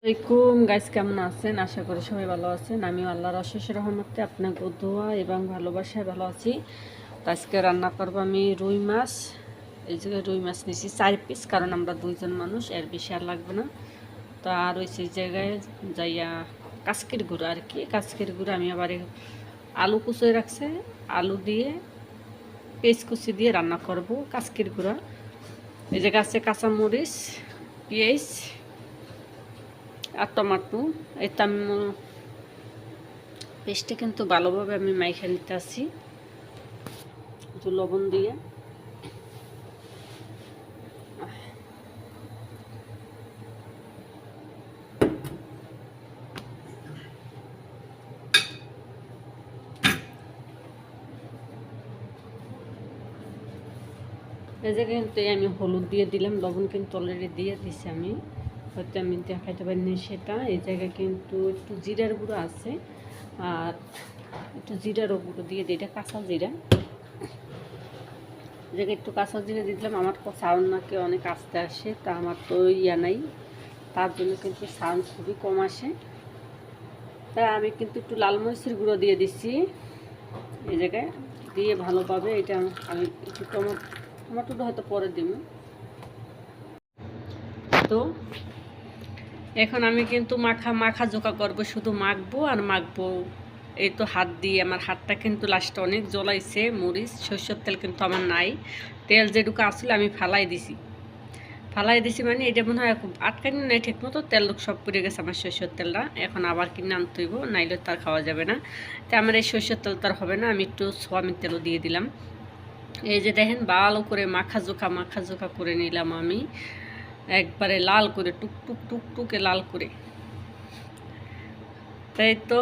আসসালামাইকুম গাইস, কেমন আছেন? আশা করি সবাই ভালো আছেন। আমি আল্লাহর অশেষ রহমতে আপনাকে দোয়া এবং ভালোবাসায় ভালো আছি। তো আজকে রান্না করব আমি রুই মাছ। এই জায়গায় রুই মাছ নিয়েছি 4 পিস, কারণ আমরা 2জন মানুষ, এর বেশি আর লাগবে না। তো আর ওই সেই জায়গায় যাইয়া কাচকির গুঁড়ো আর কি, কাচকির গুঁড়ো আমি আবার আলু কুচিয়ে রাখছে, আলু দিয়ে পেঁয়াজ কুচি দিয়ে রান্না করব কাচকির গুঁড়া। এই জায়গায় আছে কাঁচামরিচ, পেঁয়াজ আর টমাটো। এই পেস্টে কিন্তু ভালোভাবে আমি মাইখা নিতে আসি একটু লবণ দিয়ে। এই জায়গায় কিন্তু আমি হলুদ দিয়ে দিলাম, লবণ কিন্তু অলরেডি দিয়ে দিছি আমি, হয়তো আমি দেখাইতে পারিনি সেটা। এই জায়গায় কিন্তু একটু জিরার গুঁড়ো আছে, আর একটু জিরারও গুঁড়ো দিয়ে দিই, এটা কাঁচা জিরা। এই জায়গায় একটু কাঁচা জিরা দিয়ে দিলাম। আমার সাউন্ড নাকি অনেক আস্তে আসে, তা আমার তো ইয়া নাই, তার জন্য কিন্তু সাউন্ড খুবই কম আসে। তাই আমি কিন্তু একটু লাল মরিচের গুঁড়ো দিয়ে দিচ্ছি এই জায়গায়, দিয়ে ভালোভাবে এটা আমি একটু টমেটোটা হয়তো পরে দিব। তো এখন আমি কিন্তু মাখা জোকা করবো, শুধু মাখবো আর মাখবো। এই তো হাত দিয়ে, আমার হাতটা কিন্তু লাস্টে অনেক জ্বলাইছে। মরিচ সরষের তেল কিন্তু আমার নাই, তেল যেটুকু আসলে আমি ফালাই দিছি মানে এটা মনে হয় আটকানি নাই ঠিক মতো, তেল সব পড়ে গেছে আমার সরষের তেলটা। এখন আবার কিনে আনতে হইব, নাইলে তার খাওয়া যাবে না। তো আমার এই সরষের তেল তার হবে না, আমি একটু সোয়াবিন তেলও দিয়ে দিলাম। এই যে দেখেন ভালো করে মাখা জোখা করে নিলাম আমি, একবারে লাল করে টুকটুকে লাল করে। তাই তো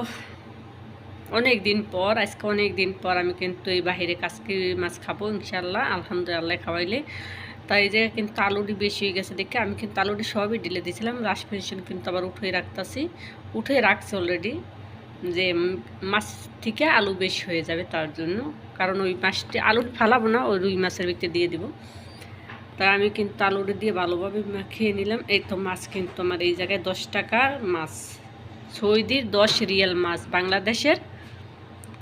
অনেক দিন পর, আজকে অনেক দিন পর আমি কিন্তু এই বাহিরে কাচকি মাছ খাবো ইনশাল্লাহ, আলহামদুলিল্লাহ খাওয়াইলে। তাই যে কিন্তু আলুটি বেশি হয়ে গেছে দেখে আমি কিন্তু আলুটি সবই ঢেলে দিয়েছিলাম। রাস পেনশন কিন্তু আবার উঠে রাখছে অলরেডি, যে মাছ থেকে আলু বেশি হয়ে যাবে তার জন্য। কারণ ওই মাছটি আলুটি ফালাবো না, ওই রুই মাছের ভিতরে দিয়ে দিব। তাই আমি কিন্তু আলুটি দিয়ে ভালোভাবে খেয়ে নিলাম। এই তো মাছ কিন্তু আমার এই জায়গায় 10 টাকার মাছ, সৌদির 10 রিয়াল মাছ। বাংলাদেশের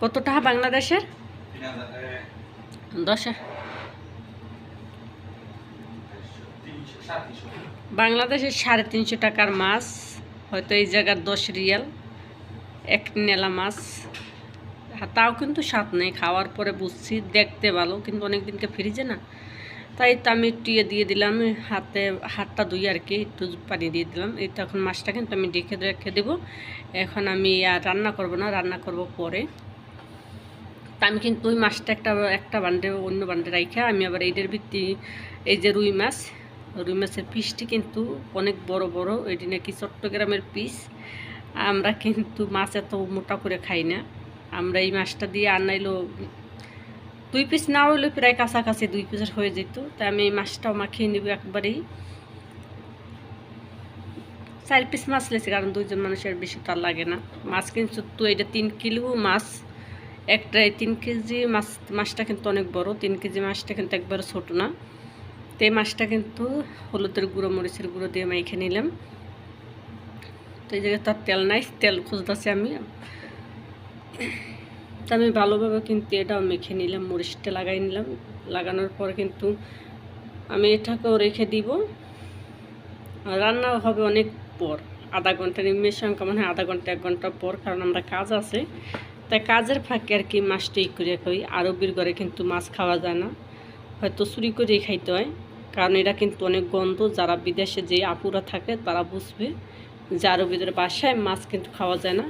কত টাকা? বাংলাদেশের 10, বাংলাদেশের 350 টাকার মাছ, হয়তো এই জায়গার 10 রিয়াল এক নেলা মাছ। তাও কিন্তু স্বাদ নেই, খাওয়ার পরে বুঝছি দেখতে ভালো, কিন্তু অনেক দিনকে ফ্রিজে না। তাই তো আমি একটু দিয়ে দিলাম, হাতটা ধুই আর কি, একটু পানি দিয়ে দিলাম। এই তো এখন মাছটা কিন্তু আমি রেখে দেবো। এখন আমি আর রান্না করব না, রান্না করব পরে। তা আমি কিন্তু ওই মাছটা একটা বান্ডে অন্য বান্ডে রাইখা আমি আবার এইটার ভিত্তি, এই যে রুই মাছের পিসটি কিন্তু অনেক বড় বড়, এটি নাকি চট্টগ্রামের পিস। আমরা কিন্তু মাছ এত মোটা করে খাই না। আমরা এই মাছটা দিয়ে আনাইলো 2 পিস না হইলে প্রায় কাছাকাছি 2 পিসের হয়ে যেত। তাই আমি এই মাছটাও মাখিয়ে নেব একবারেই। 4 পিস মাছ লেছি, কারণ 2জন মানুষের বেশি তার লাগে না। মাছ কিন্তু তো এটা 3 কিলো মাছ, একটাই 3 কেজি মাছটা কিন্তু অনেক বড়। 3 কেজি মাছটা কিন্তু একবারে ছোট না। তো এই মাছটা কিন্তু হলুদের গুঁড়ো মরিচের গুঁড়ো দিয়ে মাইখে নিলাম। তো এই জায়গায় তার তেল নাই, তেল খুঁজতেছি আমি। তো আমি ভালোভাবে কিন্তু এটাও মেখে নিলাম, মরিচটা লাগাই নিলাম। লাগানোর পর কিন্তু আমি এটাকেও রেখে দিব। রান্না হবে অনেক পর, আধা ঘন্টা নিমের সংখ্যা মানে আধা ঘন্টা 1 ঘন্টা পর, কারণ আমরা কাজ আছে। তাই কাজের ফাঁকে আর কি মাছটা করে খাই। আরবির ঘরে কিন্তু মাছ খাওয়া যায় না, হয়তো চুরি করেই খাইতে হয়, কারণ এটা কিন্তু অনেক গন্ধ। যারা বিদেশে যে আপুরা থাকে তারা বুঝবে যে আরবিদের বাসায় মাছ কিন্তু খাওয়া যায় না।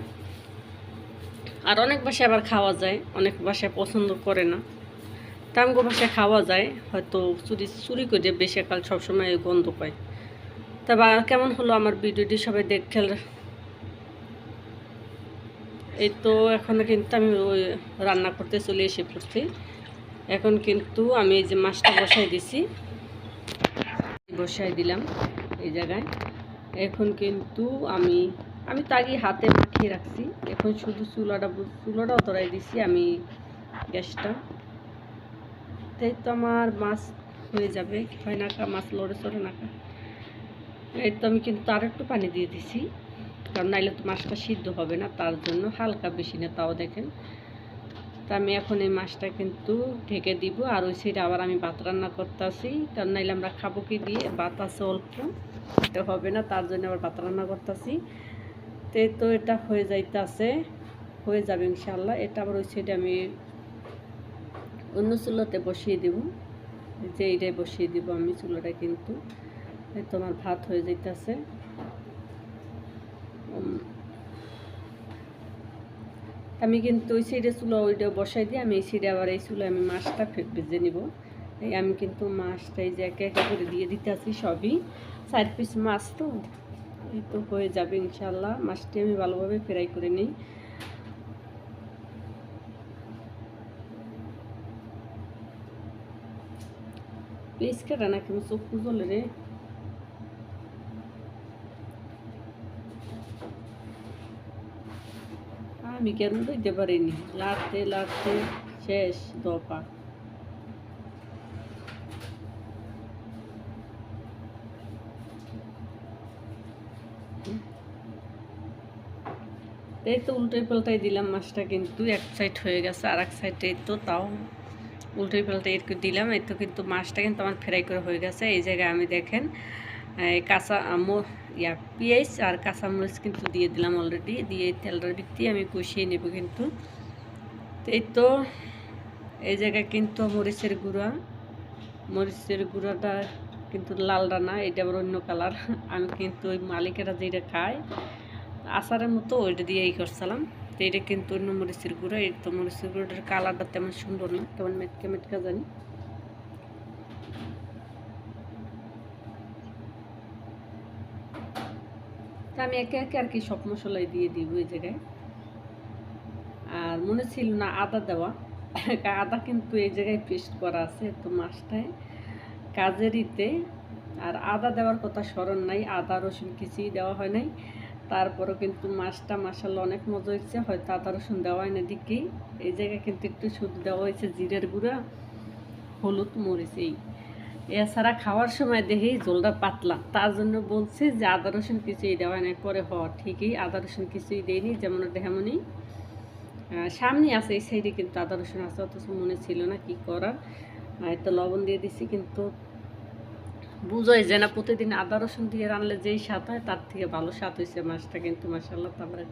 আর অনেক বাসায় আবার খাওয়া যায়, অনেক বাসায় পছন্দ করে না। টাঙ্গো বাসায় খাওয়া যায়, হয়তো চুরি করে বেশিকাল সবসময় গন্ধ পায়। তবে কেমন হলো আমার ভিডিওটি সবাই দেখে। এই তো এখন কিন্তু আমি ওই রান্না করতে চলে এসে পড়ছি। এখন কিন্তু আমি এই যে মাছটা বসাই দিলাম এই জায়গায়। এখন কিন্তু আমি তো আগে হাতে মাখিয়ে রাখছি, এখন শুধু চুলাটাও ধরাই দিছি আমি গ্যাসটা। তাই তো আমার মাছ হয়ে যাবে, হয় না মাছ লড়ে চড়ে না। এই তো আমি কিন্তু আর একটু পানি দিয়ে দিছি, কারণ নাইলে তো মাছটা সিদ্ধ হবে না, তার জন্য হালকা বেশি না, তাও দেখেন। তো আমি এখন এই মাছটা কিন্তু ঢেকে দিব। আর ওই সাইডে আবার আমি ভাত রান্না করতেছি, কারণ নাইলে আমরা খাবো কি দিয়ে, ভাত আছে অল্প, এটা হবে না, তার জন্য আবার ভাত রান্না করতেছি। তো এটা হয়ে যাইতেছে, হয়ে যাবে ইনশাল্লাহ। এটা আবার ওই সাইডে আমি অন্য চুলাতে বসিয়ে দেব, যে এইটাই বসিয়ে দিব আমি চুলাটা কিন্তু। তোমার ভাত হয়ে যাইতেছে। আমি কিন্তু ওই সাইডে চুলা ওইটা বসাই দিয়ে আমি এই সাইডে আবার এই চুলা আমি মাছটা ভেজে নিব। এই আমি কিন্তু মাছটা এই যে একে একে করে দিয়ে দিতে আছি, সবই 4 পিস মাছ, তো এই তো হয়ে যাবে ইনশাল্লাহ। মাছটি আমি ভালোভাবে ফ্রাই করে নিই। প্লিজ কেটা নাকি আমি চোখ জ্বলে রে। আমি কেন দিতে পারিনি, লাড়তে লাড়তে শেষ দফা। এই তো উল্টোই পাল্টাই দিলাম মাছটা, কিন্তু এক সাইড হয়ে গেছে, আর এক সাইডে তো তাও উল্টোই পাল্টাই একটু দিলাম। এই তো কিন্তু মাছটা কিন্তু আমার ফ্রাই করে হয়ে গেছে। এই জায়গায় আমি দেখেন কাঁচা পেঁয়াজ আর কাঁচামরিচ কিন্তু দিয়ে দিলাম অলরেডি, দিয়ে তেলটার ভিত্তি আমি কষিয়ে নেব কিন্তু। এই তো এই জায়গায় কিন্তু মরিচের গুঁড়াটা কিন্তু লালটা না, এটা আবার অন্য কালার। আমি কিন্তু ওই মালিকেরা যেটা খায় আচারের মতো ওইটা দিয়েই করছিলাম। তো এটা কিন্তু অন্য মরিচের গুঁড়া। এই তো মরিচের গুঁড়োটার কালারটা তেমন সুন্দর না, তেমন মেটকা মেটকা জানি। তা আমি একে একে আর কি সব মশলাই দিয়ে দিব এই জায়গায়। আর মনে ছিল না আদা দেওয়া, আদা কিন্তু এই জায়গায় পেস্ট করা আছে তো মাছটায় কাজেরিতে। আর আদা দেওয়ার কথা স্মরণ নাই, আদা রসুন কিছুই দেওয়া হয় নাই। তারপরও কিন্তু মাছটা মাশাআল্লাহ অনেক মজা হয়েছে। হয়তো আদা রসুন দেওয়া হয় না দিকেই, এই জায়গায় কিন্তু একটু শুধু দেওয়া হয়েছে জিরের গুঁড়া, হলুদ, মরিচ। এছাড়া খাওয়ার সময় দেখি ঝোলটা পাতলা, তার জন্য বলছে যে আদা রসুন কিছুই দেওয়া নাই। পরে ঠিকই আদা রসুন কিছুই দেয়নি, যেমন তেমনই সামনে আছে, এই সাইডে কিন্তু আদা রসুন আছে, অথচ মনে ছিল না কি করার। তো লবণ দিয়ে দিছি, কিন্তু বুঝোই যে না প্রতিদিন আদা রসুন দিয়ে রানলে যেই স্বাদ হয় তার থেকে ভালো স্বাদ হয়েছে মাছটা কিন্তু মাশাআল্লাহ। তারপরে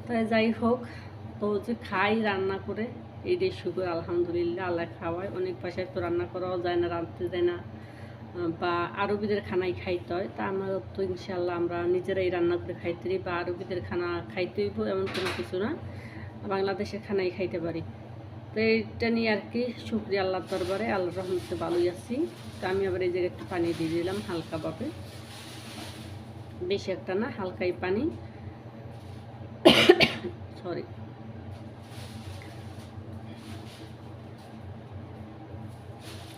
তাই যাই হোক, তো যে খাই রান্না করে এইটাই শুকুর, আলহামদুলিল্লাহ। আল্লাহ খাওয়ায়। অনেক বাসায় তো রান্না করাও যায় না, রাঁধতে যায় না, বা আরবিদের খানাই খাইতে হয়। তা আমরা তো ইনশাআল্লাহ আমরা নিজেরাই রান্না করে খাইতে পারি, বা আরবিদের খানা খাইতে হইব এমন কোনো কিছু না, বাংলাদেশের খানাই খাইতে পারি। তো এইটা নিয়ে আর কি শুকরিয়া আল্লাহর দরবারে, আল্লাহর রহমতে ভালোই আছি। তো আমি আবার এই জায়গায় একটু পানি দিয়ে দিলাম হালকাভাবে, বেশি একটা না, হালকাই পানি, সরি।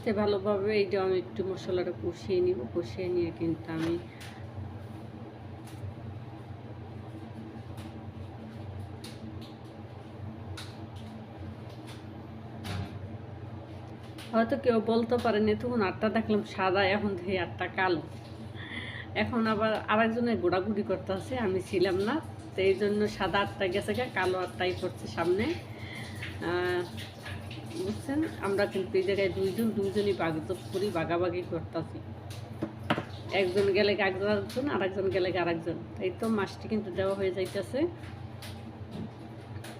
তো ভালোভাবে এইটা আমি একটু মশলাটা কষিয়ে নিব, কষিয়ে নিয়ে কিন্তু আমি হয়তো কেউ বলতে পারেনি, তখন আটটা দেখলাম সাদা, এখন দেখি আটটা কালো। এখন আবার আরেকজনের ঘোরাঘুরি করতে আছে, আমি ছিলাম না, তো এই জন্য সাদা আটটা গেছে গা, কালো আটটাই পড়ছে সামনে। বুঝছেন, আমরা কিন্তু এই জায়গায় দুইজনই বাগদপ করি, বাগাবাগি করতেছি। একজন গেলে একজন, আরেকজন গেলে আরেকজন। এই তো মাছটি কিন্তু দেওয়া হয়ে যাইতেছে।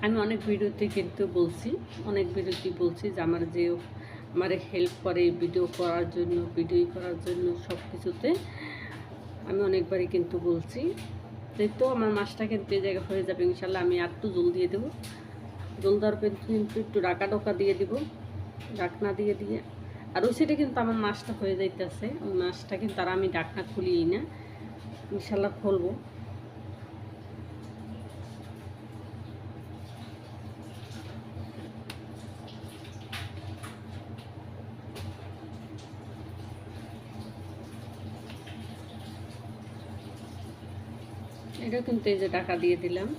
আমি অনেক ভিডিওতে কিন্তু বলছি, যে আমার হেল্প করে ভিডিও করার জন্য সব কিছুতে আমি অনেকবারই কিন্তু বলছি। তো আমার মাছটা কিন্তু এই জায়গায় হয়ে যাবে ইনশাল্লাহ। আমি আর একটু জল দিয়ে দেবো, জল দেওয়ার পর কিন্তু একটু ঢাকা দিয়ে দিব, ঢাকনা দিয়ে আর ওই সাইডে কিন্তু আমার মাছটা হয়ে যাইতেছে। ওই মাছটা কিন্তু আর আমি ঢাকনা খুলিই না, ইনশাল্লাহ খুলবো। এটা কিন্তু এই যে ঢাকা দিয়ে দিলাম।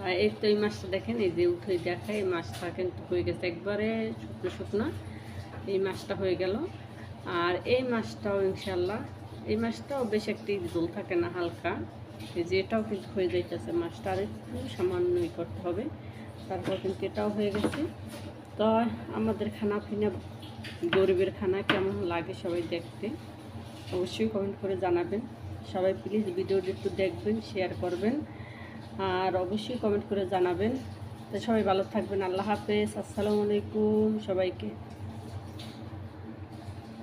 আর এই তো এই মাছটা দেখেন, এই যে উঠে দেখায়, এই মাছটা কিন্তু হয়ে গেছে একবারে শুকনো শুকনো, এই মাছটা হয়ে গেল। আর এই মাছটাও ইনশাল্লাহ এই মাছটাও বেশ একটি ঝোল থাকে না, হালকা। এই যে এটাও কিন্তু হয়ে যাইতেছে, মাছটা আর একটু সামান্যই করতে হবে, তারপর কিন্তু এটাও হয়ে গেছে। তো আমাদের খানা পিনা, গরিবের খানা কেমন লাগে সবাই দেখতে অবশ্যই কমেন্ট করে জানাবেন। সবাই প্লিজ ভিডিওটি একটু দেখবেন, শেয়ার করবেন, আর অবশ্যই কমেন্ট করে জানাবেন। তো সবাই ভালো থাকবেন। আল্লাহ হাফেজ, আসসালামু আলাইকুম সবাইকে।